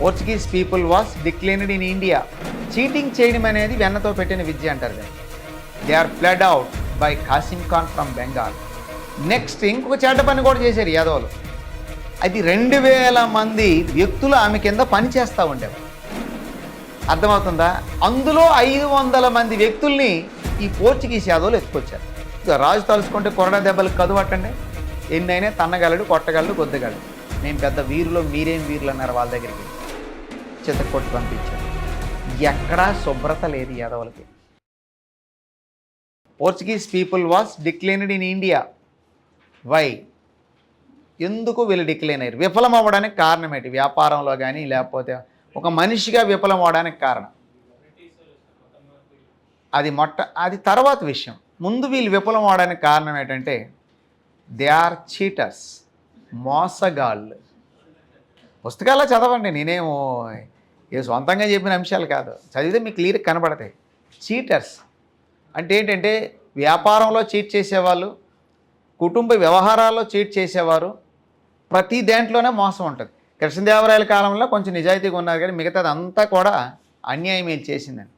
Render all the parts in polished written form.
Portuguese people was declined in India. Cheating చేయడం అనేది వెన్నతో పెట్టిన విద్య అంటారు దాన్ని. They are flood out by Kasim Khan from Bengal. Next ఇంకొక చెడ్డ పని కూడా చేశారు యాదవులు. అది 2000 మంది వ్యక్తులు ఆమె కింద పని చేస్తూ ఉండేవారు. అర్థమవుతుందా? అందులో 500 మంది వ్యక్తుల్ని ఈ పోర్చుగీస్ యాదవులు ఎత్తుకొచ్చారు. రాజు తలుచుకుంటే కొరడా దెబ్బలకు కదువట్టండి, ఎన్నైనా తన్నగలడు, కొట్టగలడు, గొద్దగలడు. మేము పెద్ద వీరులో మీరేం వీరులు అన్నారు వాళ్ళ దగ్గరికి. చితకొట్టి పంపించారు. ఎక్కడా శుభ్రత లేదు యాదవులకి. Portuguese people was declined in India. Why? ఎందుకు వీళ్ళు డిక్లైన్ అయ్యారు? విఫలం అవ్వడానికి కారణం ఏంటి? వ్యాపారంలో కానీ లేకపోతే ఒక మనిషిగా విఫలం అవ్వడానికి కారణం అది తర్వాత విషయం. ముందు వీళ్ళు విఫలం అవడానికి కారణం ఏంటంటే దే ఆర్ చీటర్స్, మోసగాళ్ళు. పుస్తకాల్లో చదవండి, నేనేమో సొంతంగా చెప్పిన అంశాలు కాదు, చదివితే మీకు క్లియర్గా కనబడతాయి. చీటర్స్ అంటే ఏంటంటే వ్యాపారంలో చీట్ చేసేవాళ్ళు, కుటుంబ వ్యవహారాల్లో చీట్ చేసేవారు. ప్రతి దేంట్లోనే మోసం ఉంటుంది. కృష్ణదేవరాయల కాలంలో కొంచెం నిజాయితీగా ఉన్నారు, కానీ మిగతాది అంతా కూడా అన్యాయం ఏం చేసిందని.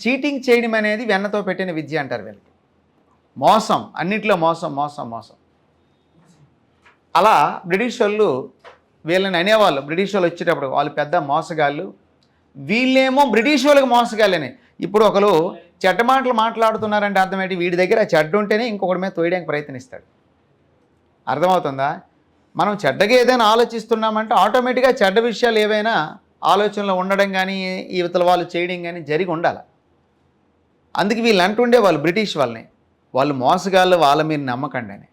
చీటింగ్ చేయడం అనేది వెన్నతో పెట్టిన విద్య అంటారు వీళ్ళకి. మోసం, అన్నింటిలో మోసం మోసం మోసం. అలా బ్రిటిష్ వాళ్ళు వీళ్ళని అనేవాళ్ళు. బ్రిటిష్ వాళ్ళు వచ్చేటప్పుడు వాళ్ళు పెద్ద మోసగాళ్ళు, వీళ్ళేమో బ్రిటిష్ వాళ్ళకి మోసగాళ్ళని. ఇప్పుడు ఒకరు చెడ్డ మాటలు మాట్లాడుతున్నారంటే అర్థమేంటి? వీడి దగ్గర చెడ్డ ఉంటేనే ఇంకొకటి మీద తోయడానికి ప్రయత్నిస్తాడు. అర్థమవుతుందా? మనం చెడ్డగా ఏదైనా ఆలోచిస్తున్నామంటే ఆటోమేటిక్గా చెడ్డ విషయాలు ఏవైనా ఆలోచనలో ఉండడం కానీ ఇవతల వాళ్ళు చేయడం కానీ జరిగి ఉండాలి. అందుకే వీళ్ళు అంటుండే వాళ్ళు బ్రిటిష్ వాళ్ళని, వాళ్ళు మోసగాళ్ళు, వాళ్ళ మీరు నమ్మకండి అని.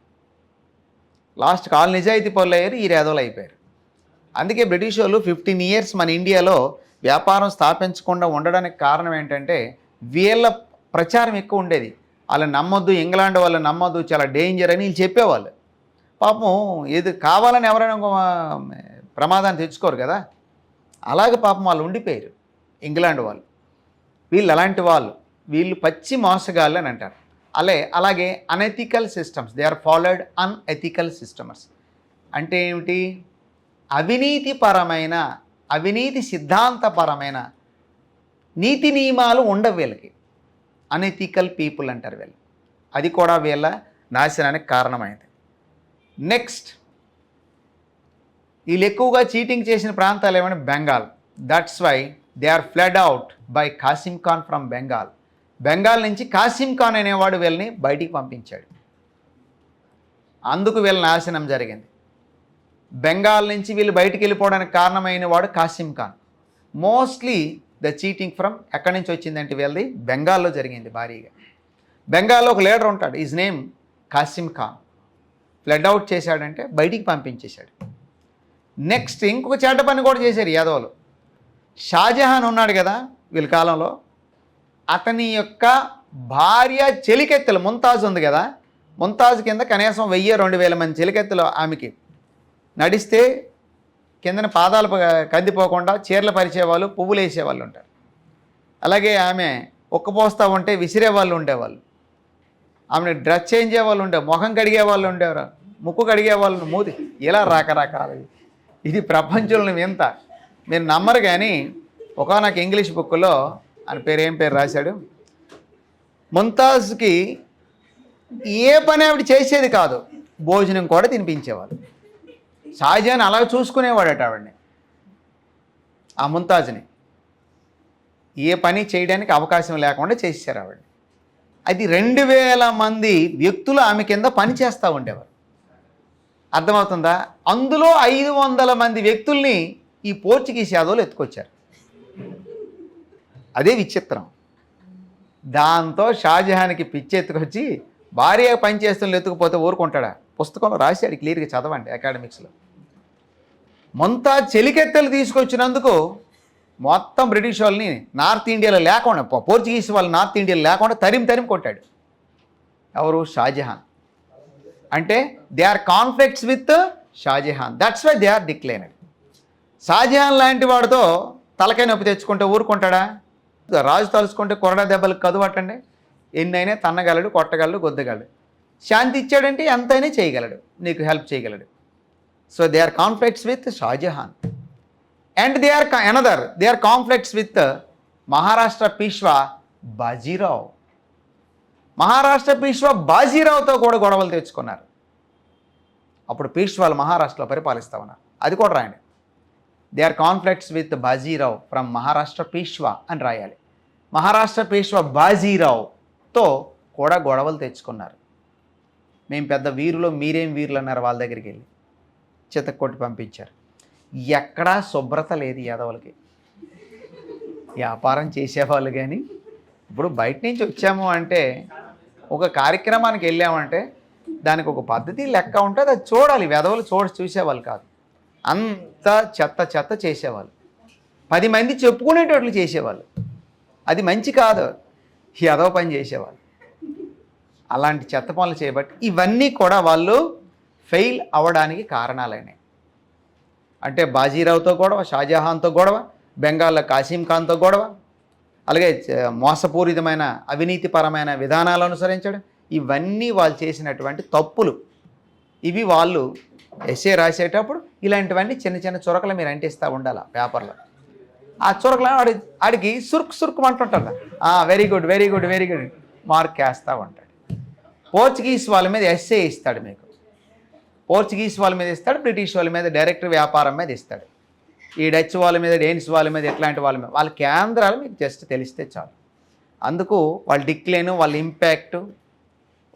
లాస్ట్కి వాళ్ళు నిజాయితీ పనులు అయ్యారు, ఈ రేదోలు అయిపోయారు. అందుకే బ్రిటిష్ వాళ్ళు 15 years మన ఇండియాలో వ్యాపారం స్థాపించకుండా ఉండడానికి కారణం ఏంటంటే వీళ్ళ ప్రచారం ఎక్కువ ఉండేది. వాళ్ళని నమ్మొద్దు, ఇంగ్లాండ్ వాళ్ళని నమ్మొద్దు, చాలా డేంజర్ అని వీళ్ళు చెప్పేవాళ్ళు. పాపం ఏది కావాలని ఎవరైనా ప్రమాదాన్ని తెచ్చుకోరు కదా, అలాగే పాపం వాళ్ళు ఉండిపోయారు ఇంగ్లాండ్ వాళ్ళు. వీళ్ళు అలాంటి వాళ్ళు, వీళ్ళు పచ్చి మోసగాళ్ళు అని అంటారు. అలాగే unethical systems, they are followed unethical systems. అంటే ఏమిటి? అవినీతిపరమైన, అవినీతి సిద్ధాంతపరమైన నీతి నియమాలు ఉండవు వీళ్ళకి. అనెథికల్ పీపుల్ అంటారు వీళ్ళు. అది కూడా వీళ్ళ నాశనానికి కారణమైంది. నెక్స్ట్, వీళ్ళు ఎక్కువగా చీటింగ్ చేసిన ప్రాంతాలు ఏమైనా Bengal. That's why they are flood out by Kasim Khan from Bengal. Bengal నుంచి ఖాసిం ఖాన్ అనేవాడు వీళ్ళని బయటికి పంపించాడు. అందుకు వీళ్ళ నాశనం జరిగింది. బెంగాల్ నుంచి వీళ్ళు బయటికి వెళ్ళిపోవడానికి కారణమైన వాడు Kasim Khan. Mostly the cheating from ఎక్కడి నుంచి వచ్చిందంటే వీళ్ళది బెంగాల్లో జరిగింది భారీగా. బెంగాల్లో ఒక లీడర్ ఉంటాడు, his name Kasim Khan. Flood out చేశాడంటే బయటికి పంపించేశాడు. నెక్స్ట్ ఇంకొక చెడ్డ పని కూడా చేశారు యాదవులు. షాజహాన్ ఉన్నాడు కదా వీళ్ళ కాలంలో, అతని యొక్క భార్య చెలికెత్తెలు ముంతాజ్ ఉంది కదా, ముంతాజ్ కింద కనీసం 1000-2000 మంది చెలికెత్తెలు ఆమెకి నడిస్తే కిందన పాదాలు కందిపోకుండా చీరలు పరిచేవాళ్ళు, పువ్వులు వేసేవాళ్ళు ఉంటారు. అలాగే ఆమె ఉక్కపోస్తూ ఉంటే విసిరే వాళ్ళు ఉండేవాళ్ళు, ఆమెను డ్రెస్ చేంజ్ వాళ్ళు ఉండే, ముఖం కడిగే వాళ్ళు ఉండేవారు, ముక్కు కడిగే వాళ్ళు, మూతి, ఇలా రకరకాలు. ఇది ప్రపంచంలో వింత, మీరు నమ్మరు. కానీ నాకు ఇంగ్లీష్ బుక్లో ఆయన ఏం పేరు రాశాడు, ముంతాజ్కి ఏ పని ఆవిడ చేసేది కాదు, భోజనం కూడా తినిపించేవాళ్ళు. షాజహాన్ అలా చూసుకునేవాడట ఆవిడని, ఆ ముంతాజ్ని. ఏ పని చేయడానికి అవకాశం లేకుండా చేసేసారు ఆవిడని. అది 2000 మంది వ్యక్తులు ఆమె కింద పని చేస్తూ ఉండేవారు. అర్థమవుతుందా? అందులో 500 మంది వ్యక్తుల్ని ఈ పోర్చుగీస్ యాదవులు ఎత్తుకొచ్చారు. అదే విచిత్రం. దాంతో షాజహాన్కి పిచ్చి ఎత్తుకొచ్చి భార్య పనిచేస్తున్న ఎత్తుకుపోతే ఊరుకుంటాడా? పుస్తకం రాశాడు, క్లియర్గా చదవండి అకాడమిక్స్లో. ముంతాజ్ చెలికెత్తెలు తీసుకొచ్చినందుకు మొత్తం బ్రిటిష్ వాళ్ళని నార్త్ ఇండియాలో లేకుండా, పోర్చుగీస్ వాళ్ళు నార్త్ ఇండియాలో లేకుండా తరిమి కొట్టాడు. ఎవరు? షాజహాన్. అంటే they are conflicts with Shahjahan, that's why they are declined. Shahjahan లాంటి వాడితో తలకాయ నొప్పి తెచ్చుకుంటే ఊరుకుంటాడా? రాజు తలుచుకుంటే కొరడా దెబ్బలకు కదువట్టండి, ఎన్నైనా తన్నగలడు, కొట్టగలడు, గొద్దగలడు. శాంతి ఇచ్చాడంటే ఎంతైనా చేయగలడు, నీకు హెల్ప్ చేయగలడు. So they are conflicts with Shahjahan. And they are conflicts with Maharashtra Peshwa Bajirao. Maharashtra Peshwa బాజీరావుతో కూడా గొడవలు తెచ్చుకున్నారు. అప్పుడు పీష్వాలు మహారాష్ట్రలో పరిపాలిస్తా ఉన్నారు. అది కూడా రాయండి. They are conflicts with Bajirao from Maharashtra Peshwa అని రాయాలి. మహారాష్ట్ర పీష్వా బాజీరావుతో కూడా గొడవలు తెచ్చుకున్నారు. మేము పెద్ద వీరులు, మీరేం వీరులు అన్నారు వాళ్ళ దగ్గరికి వెళ్ళి చితక్కొట్టి పంపించారు. ఎక్కడా శుభ్రత లేదు యాదవులకి. వ్యాపారం చేసేవాళ్ళు కానీ ఇప్పుడు బయట నుంచి వచ్చాము అంటే ఒక కార్యక్రమానికి వెళ్ళామంటే దానికి ఒక పద్ధతి లెక్క ఉంటుంది, అది చూడాలి. వెధవలు చూసేవాళ్ళు కాదు, అంత చెత్త చేసేవాళ్ళు. 10 మంది చెప్పుకునేటట్లు చేసేవాళ్ళు. అది మంచి కాదు, ఎదవ పని చేసేవాళ్ళు. అలాంటి చెత్త పనులు చేయబట్టి ఇవన్నీ కూడా వాళ్ళు ఫెయిల్ అవ్వడానికి కారణాలైనాయి. అంటే బాజీరావుతో గొడవ, షాజహాన్తో గొడవ, బెంగాల్లో కాసిం ఖాన్తో గొడవ, అలాగే మోసపూరితమైన అవినీతిపరమైన విధానాలు అనుసరించడం, ఇవన్నీ వాళ్ళు చేసినటువంటి తప్పులు. ఇవి వాళ్ళు ఎస్ఏ రాసేటప్పుడు ఇలాంటివన్నీ చిన్న చిన్న చురకలు మీరు అంటిస్తూ ఉండాలి పేపర్లో. ఆ చురకలు ఆడికి సురుకు అంటుంటారు. వెరీ గుడ్ మార్క్ వేస్తూ ఉంటాడు. పోర్చుగీస్ వాళ్ళ మీద ఎస్ఏ ఇస్తాడు మీకు. పోర్చుగీస్ వాళ్ళ మీద ఇస్తాడు, బ్రిటిష్ వాళ్ళ మీద డైరెక్ట్ వ్యాపారం మీద ఇస్తాడు. ఈ డచ్ వాళ్ళ మీద, డేనిష్ వాళ్ళ మీద, ఇట్లాంటి వాళ్ళ మీద వాళ్ళ కేంద్రాలు మీకు జస్ట్ తెలిస్తే చాలు. అందుకు వాళ్ళ డిక్లైను, వాళ్ళ ఇంపాక్టు,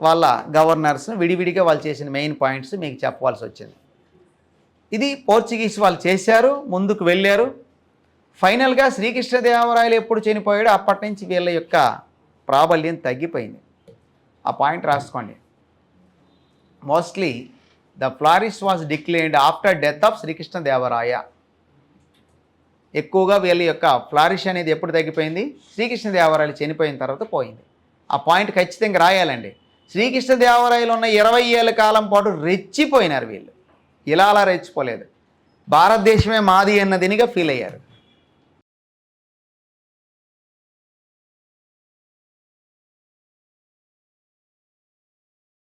వాళ్ళ గవర్నర్స్ విడివిడిగా వాళ్ళు చేసిన మెయిన్ పాయింట్స్ మీకు చెప్పవలసి వచ్చింది. ఇది పోర్చుగీస్ వాళ్ళు చేశారు, ముందుకు వెళ్ళారు. ఫైనల్గా శ్రీకృష్ణదేవరాయలు ఎప్పుడు చనిపోయాడో అప్పటి నుంచి వీళ్ళ యొక్క ప్రాబల్యం తగ్గిపోయింది. ఆ పాయింట్ రాసుకోండి. Mostly the flourish was declined after death of Srikrishnadevaraya. ఎక్కువగా వీళ్ళ యొక్క ఫ్లారిష్ అనేది ఎప్పుడు తగ్గిపోయింది? శ్రీకృష్ణదేవరాయలు చనిపోయిన తర్వాత పోయింది. ఆ పాయింట్ ఖచ్చితంగా రాయాలండి. శ్రీకృష్ణదేవరాయలు ఉన్న 20 ఏళ్ళ కాలం పాటు రెచ్చిపోయినారు వీళ్ళు. ఇలా అలా రెచ్చిపోలేదు. భారతదేశమే మాది అన్నదినిగా ఫీల్ అయ్యారు.